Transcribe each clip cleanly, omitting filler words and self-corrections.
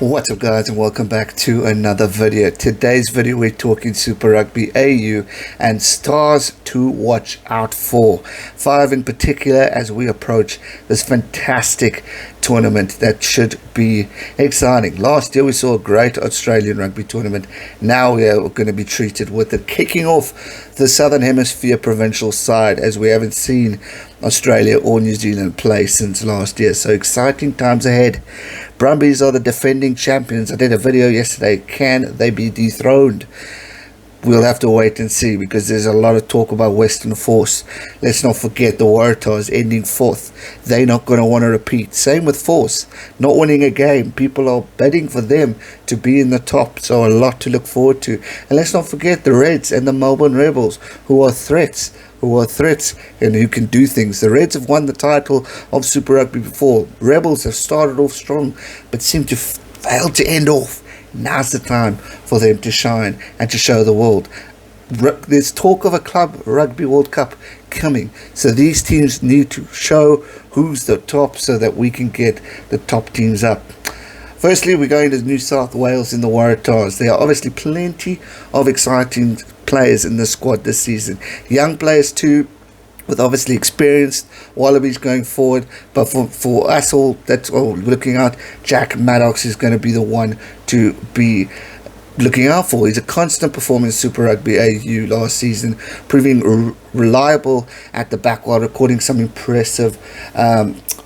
What's up guys, and welcome back to another video. Today's video we're talking Super Rugby AU and stars to watch out for. 5 in particular as we approach this fantastic tournament that should be exciting. Last year we saw a great Australian rugby tournament. Now we are going to be treated with the kicking off the Southern Hemisphere provincial side, as we haven't seen Australia or New Zealand play since last year. So exciting times ahead. Brumbies are the defending champions. I did a video yesterday. Can they be dethroned? We'll have to wait and see, because there's a lot of talk about Western Force. Let's not forget the Waratahs ending 4th. They're not going to want to repeat. Same with Force, not winning a game. People are betting for them to be in the top, so a lot to look forward to. And let's not forget the Reds and the Melbourne Rebels, who are threats and who can do things. The Reds have won the title of Super Rugby before. Rebels have started off strong but seem to fail to end off. Now's the time for them to shine and to show the world. There's talk of a Club Rugby World Cup coming, so these teams need to show who's the top so that we can get the top teams up. Firstly, we're going to New South Wales in the Waratahs. There are obviously plenty of exciting players in the squad this season. Young players too, with obviously experienced Wallabies going forward. But for us all, that's all looking out, Jack Maddox is going to be the one to be looking out for. He's a constant performer in Super Rugby AU last season, proving reliable at the back while recording some impressive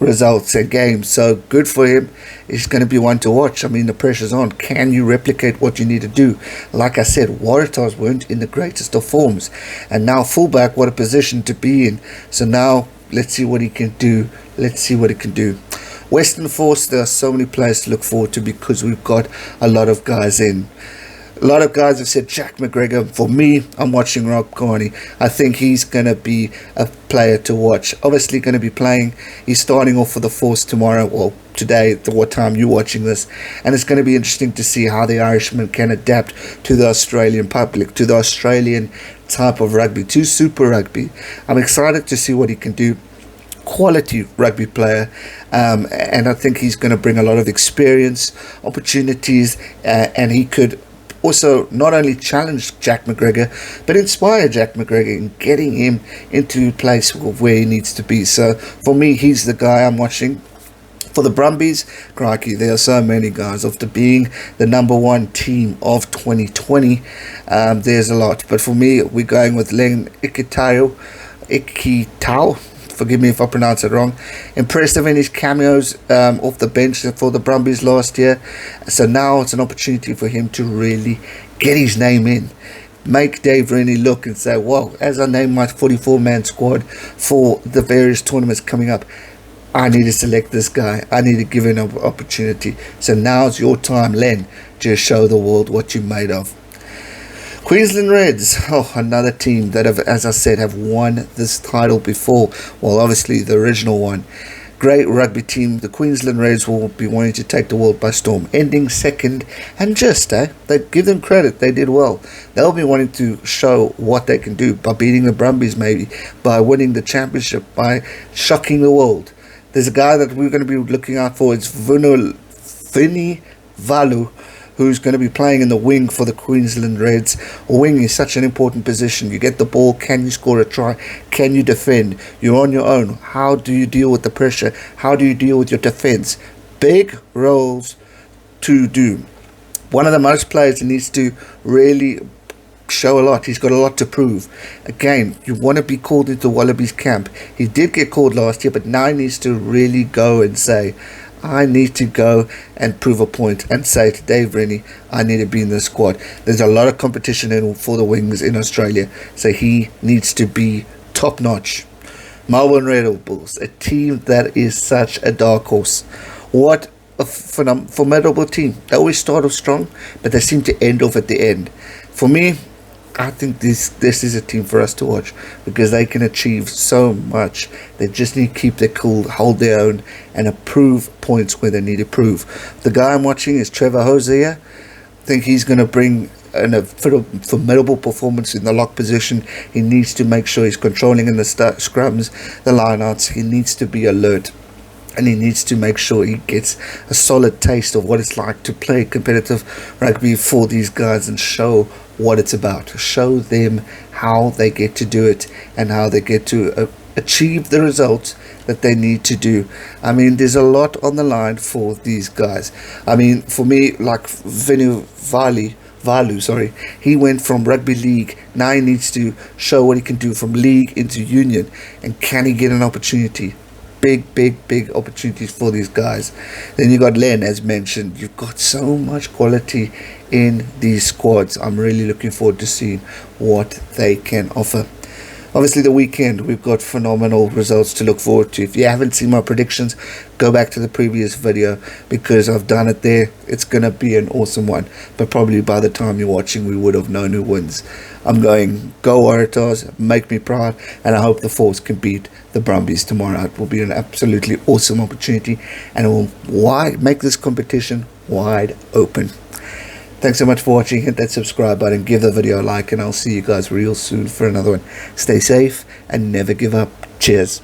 results and games. So good for him. He's going to be one to watch. I mean, the pressure's on. Can you replicate what you need to do? Like I said, Waratahs weren't in the greatest of forms, and now fullback, what a position to be in. So now let's see what he can do. Western Force, there are so many players to look forward to, because we've got a lot of guys in. A lot of guys have said Jack McGregor. For me, I'm watching Rob Carney. I think he's going to be a player to watch. Obviously going to be playing. He's starting off for the Force tomorrow, well, today, at what time you're watching this. And it's going to be interesting to see how the Irishman can adapt to the Australian public, to the Australian type of rugby, to Super Rugby. I'm excited to see what he can do. Quality rugby player, and I think he's going to bring a lot of experience, opportunities, and he could also not only challenge Jack McGregor but inspire Jack McGregor in getting him into a place where he needs to be. So for me, he's the guy I'm watching. For the Brumbies, crikey, there are so many guys. After being the #1 team of 2020, there's a lot, but for me, we're going with Len Ikitau. Forgive me if I pronounce it wrong. Impressive in his cameos off the bench for the Brumbies last year. So now it's an opportunity for him to really get his name in. Make Dave Rennie look and say, well, as I name my 44-man squad for the various tournaments coming up, I need to select this guy. I need to give him an opportunity. So now's your time, Len, to show the world what you're made of. Queensland Reds, another team that have, as I said, have won this title before. Well, obviously the original one. Great rugby team. The Queensland Reds will be wanting to take the world by storm, ending second, and they give them credit, they did well. They'll be wanting to show what they can do by beating the Brumbies, maybe by winning the championship, by shocking the world. There's a guy that we're going to be looking out for. It's Vini Valu, who's going to be playing in the wing for the Queensland Reds. Wing is such an important position. You get the ball, can you score a try? Can you defend? You're on your own. How do you deal with the pressure? How do you deal with your defense? Big roles to do. One of the most players needs to really show a lot. He's got a lot to prove. Again, you want to be called into Wallabies camp. He did get called last year, but now he needs to really go and say, I need to go and prove a point and say to Dave Rennie, I need to be in the squad. There's a lot of competition for the wings in Australia, so he needs to be top notch. Melbourne Rebels, a team that is such a dark horse. What a formidable team. They always start off strong, but they seem to end off at the end. For me, I think this is a team for us to watch, because they can achieve so much. They just need to keep their cool, hold their own, and approve points where they need to prove. The guy I'm watching is Trevor Hosier. I think he's going to bring a formidable performance in the lock position. He needs to make sure he's controlling in the scrums, the lineouts. He needs to be alert. and he needs to make sure he gets a solid taste of what it's like to play competitive rugby for these guys and show what it's about. Show them how they get to do it and how they get to achieve the results that they need to do. I mean, there's a lot on the line for these guys. I mean, for me, like Valu, he went from rugby league. Now he needs to show what he can do from league into union, and can he get an opportunity? Big opportunities for these guys. Then you got Len, as mentioned. You've got so much quality in these squads. I'm really looking forward to seeing what they can offer. Obviously, the weekend, we've got phenomenal results to look forward to. If you haven't seen my predictions, go back to the previous video, because I've done it there. It's going to be an awesome one. But probably by the time you're watching, we would have known who wins. I'm going, go Waratahs, make me proud. And I hope the Force can beat the Brumbies tomorrow. It will be an absolutely awesome opportunity. And it will make this competition wide open. Thanks so much for watching. Hit that subscribe button, give the video a like, and I'll see you guys real soon for another one. Stay safe and never give up. Cheers.